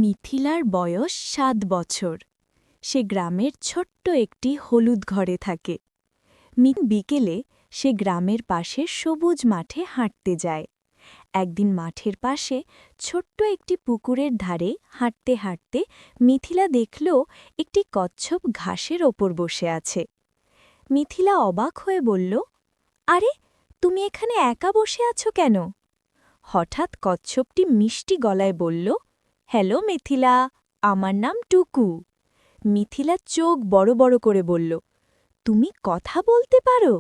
মিথিলার বয়স ৭ বছর। সে গ্রামের ছোট্ট একটি হলুদ ঘরে থাকে। বিকেলে সে গ্রামের পাশে সবুজ মাঠে হাঁটতে যায়। একদিন মাঠের পাশে ছোট্ট একটি পুকুরের ধারে হাঁটতে হাঁটতে মিথিলা দেখল একটি কচ্ছপ ঘাসের ওপর বসে আছে। মিথিলা অবাক হয়ে বলল, আরে, তুমি এখানে একা বসে আছো কেন? হঠাৎ কচ্ছপটি মিষ্টি গলায় বলল, হ্যালো মিথিলা, আমার নাম টুকু। মিথিলা চোখ বড় বড় করে বলল, তুমি কথা বলতে পারো?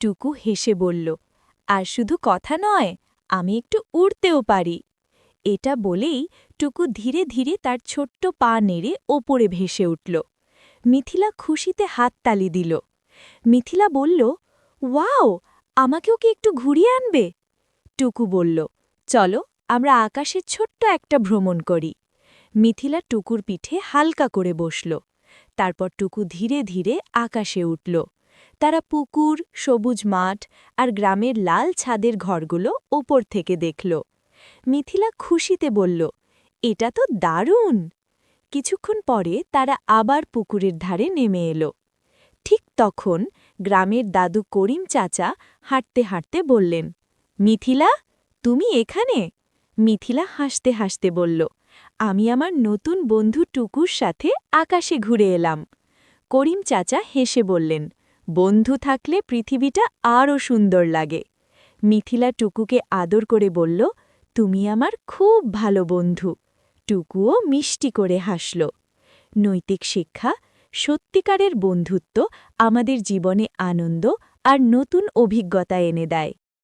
টুকু হেসে বলল, আর শুধু কথা নয়, আমি একটু উড়তেও পারি। এটা বলেই টুকু ধীরে ধীরে তার ছোট্ট পা নেড়ে ওপরে ভেসে উঠল। মিথিলা খুশিতে হাততালি দিল। মিথিলা বলল, ওয়াও, আমাকেও কি একটু ঘুরিয়ে আনবে? টুকু বলল, চলো আমরা আকাশে ছোট্ট একটা ভ্রমণ করি। মিথিলা টুকুর পিঠে হালকা করে বসল। তারপর টুকু ধীরে ধীরে আকাশে উঠল। তারা পুকুর, সবুজ মাঠ আর গ্রামের লাল ছাদের ঘরগুলো ওপর থেকে দেখল। মিথিলা খুশিতে বলল, এটা তো দারুণ। কিছুক্ষণ পরে তারা আবার পুকুরের ধারে নেমে এলো। ঠিক তখন গ্রামের দাদু করিম চাচা হাঁটতে হাঁটতে বললেন, মিথিলা, তুমি এখানে? মিথিলা হাসতে হাসতে বলল, আমি আমার নতুন বন্ধু টুকুর সাথে আকাশে ঘুরে এলাম। করিম চাচা হেসে বললেন, বন্ধু থাকলে পৃথিবীটা আরও সুন্দর লাগে। মিথিলা টুকুকে আদর করে বলল, তুমি আমার খুব ভালো বন্ধু। টুকুও মিষ্টি করে হাসল। নৈতিক শিক্ষা: সত্যিকারের বন্ধুত্ব আমাদের জীবনে আনন্দ আর নতুন অভিজ্ঞতা এনে দেয়।